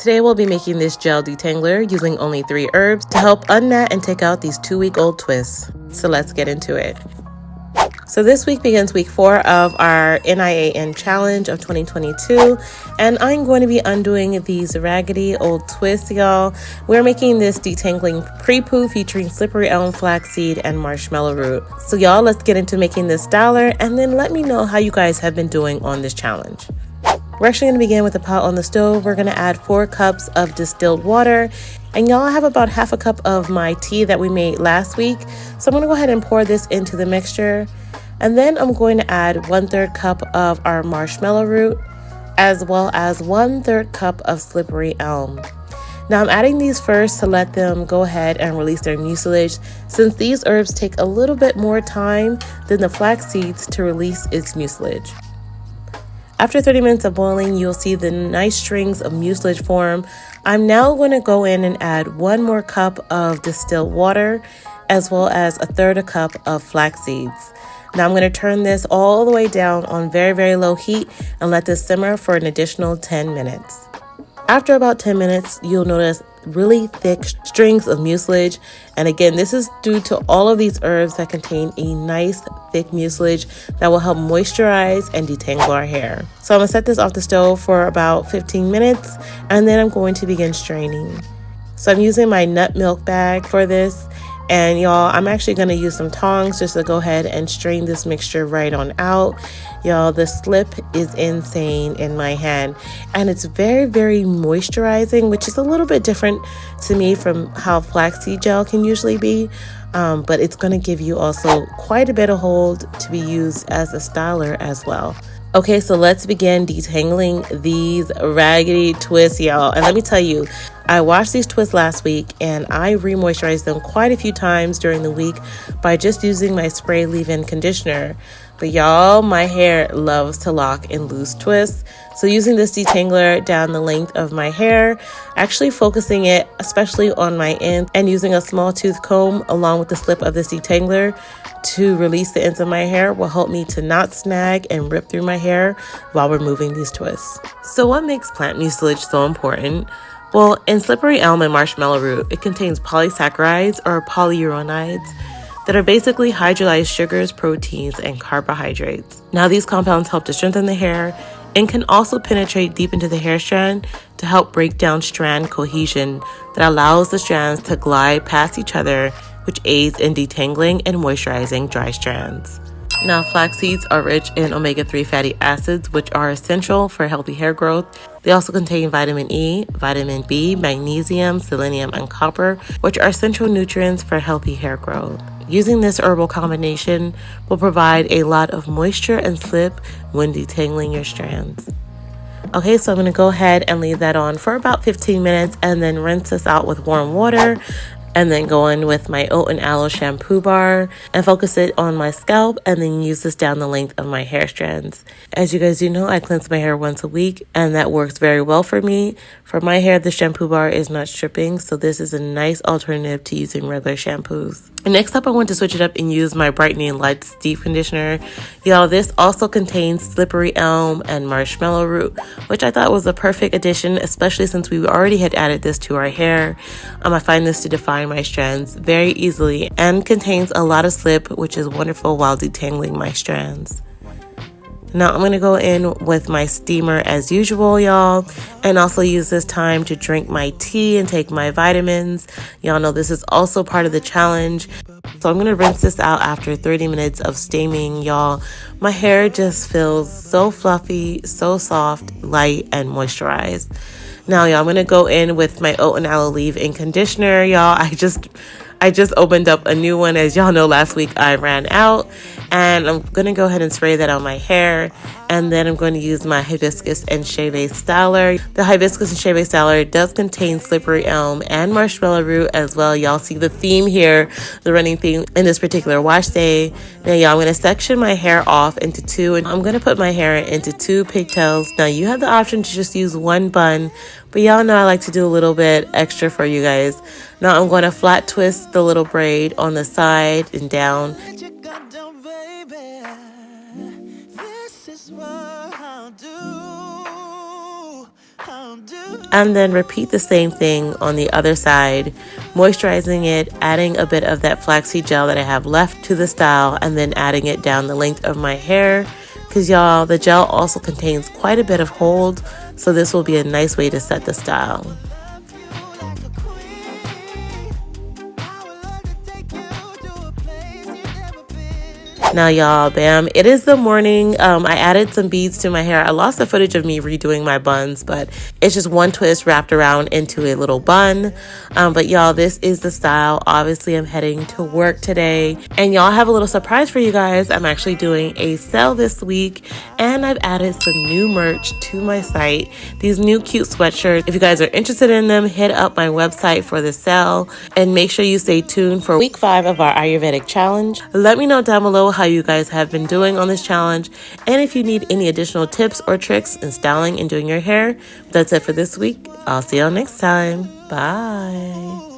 Today we'll be making this gel detangler using only 3 herbs to help unmat and take out these 2-week-old twists. So let's get into it. So this week begins week 4 of our NIAN challenge of 2022, and I'm going to be undoing these raggedy old twists, y'all. We're making this detangling pre-poo featuring slippery elm, flaxseed, and marshmallow root. So y'all, let's get into making this styler, and then let me know how you guys have been doing on this challenge. We're actually going to begin with a pot on the stove. We're going to add 4 cups of distilled water. And y'all, have about half a cup of my tea that we made last week. So I'm going to go ahead and pour this into the mixture. And then I'm going to add 1/3 cup of our marshmallow root, as well as 1/3 cup of slippery elm. Now I'm adding these first to let them go ahead and release their mucilage, since these herbs take a little bit more time than the flax seeds to release its mucilage. After 30 minutes of boiling, you'll see the nice strings of mucilage form. I'm now going to go in and add 1 more cup of distilled water, as well as 1/3 cup of flax seeds. Now I'm going to turn this all the way down on very, very low heat and let this simmer for an additional 10 minutes. After about 10 minutes, you'll notice really thick strings of mucilage. And again, this is due to all of these herbs that contain a nice thick mucilage that will help moisturize and detangle our hair. So I'm going to set this off the stove for about 15 minutes, and then I'm going to begin straining. So I'm using my nut milk bag for this. And y'all, I'm actually going to use some tongs just to go ahead and strain this mixture right on out. Y'all, the slip is insane in my hand, and it's very, very moisturizing, which is a little bit different to me from how flaxseed gel can usually be. But it's going to give you also quite a bit of hold to be used as a styler as well. Okay, so let's begin detangling these raggedy twists, y'all. And let me tell you, I washed these twists last week and I re-moisturized them quite a few times during the week by just using my spray leave-in conditioner. But y'all, my hair loves to lock in loose twists. So using this detangler down the length of my hair, actually focusing it especially on my end and using a small tooth comb along with the slip of this detangler to release the ends of my hair will help me to not snag and rip through my hair while removing these twists. So what makes plant mucilage so important? Well, in slippery elm and marshmallow root, it contains polysaccharides or polyuronides that are basically hydrolyzed sugars, proteins, and carbohydrates. Now, these compounds help to strengthen the hair and can also penetrate deep into the hair strand to help break down strand cohesion that allows the strands to glide past each other, which aids in detangling and moisturizing dry strands. Now, flax seeds are rich in omega-3 fatty acids, which are essential for healthy hair growth. They also contain vitamin E, vitamin B, magnesium, selenium, and copper, which are essential nutrients for healthy hair growth. Using this herbal combination will provide a lot of moisture and slip when detangling your strands. Okay, so I'm going to go ahead and leave that on for about 15 minutes and then rinse this out with warm water. And then go in with my oat and aloe shampoo bar and focus it on my scalp, and then use this down the length of my hair strands. As you guys do know, I cleanse my hair once a week, and that works very well for me. For my hair, the shampoo bar is not stripping, so this is a nice alternative to using regular shampoos. And next up, I want to switch it up and use my Brightening Lights Deep Conditioner. Y'all, this also contains slippery elm and marshmallow root, which I thought was a perfect addition, especially since we already had added this to our hair. I find this to define my strands very easily and contains a lot of slip, which is wonderful while detangling my strands. Now I'm going to go in with my steamer as usual, y'all, and also use this time to drink my tea and take my vitamins. Y'all know this is also part of the challenge. So I'm going to rinse this out after 30 minutes of steaming, y'all. My hair just feels so fluffy, so soft, light, and moisturized. Now, y'all, I'm going to go in with my oat and aloe leave-in conditioner, y'all. I just opened up a new one. As y'all know, last week I ran out, and I'm going to go ahead and spray that on my hair. And then I'm going to use my hibiscus and shea styler. The hibiscus and shea styler does contain slippery elm and marshmallow root as well. Y'all see the theme here, the running theme in this particular wash day. Now, y'all, I'm going to section my hair off into 2, and I'm going to put my hair into 2 pigtails. Now, you have the option to just use 1 bun, but y'all know I like to do a little bit extra for you guys. Now, I'm going to flat twist the little braid on the side and down. And then repeat the same thing on the other side, moisturizing it, adding a bit of that flaxseed gel that I have left to the style, and then adding it down the length of my hair. Because y'all, the gel also contains quite a bit of hold, so this will be a nice way to set the style. Now y'all, bam, it is the morning. I added some beads to my hair. I lost the footage of me redoing my buns, but it's just one twist wrapped around into a little bun. But y'all, this is the style. Obviously, I'm heading to work today, and y'all, have a little surprise for you guys. I'm actually doing a sale this week, and I've added some new merch to my site. These new cute sweatshirts. If you guys are interested in them, hit up my website for the sale, and make sure you stay tuned for week 5 of our Ayurvedic challenge. Let me know down below how you guys have been doing on this challenge, and if you need any additional tips or tricks in styling and doing your hair. That's it for this week. I'll see y'all next time. Bye.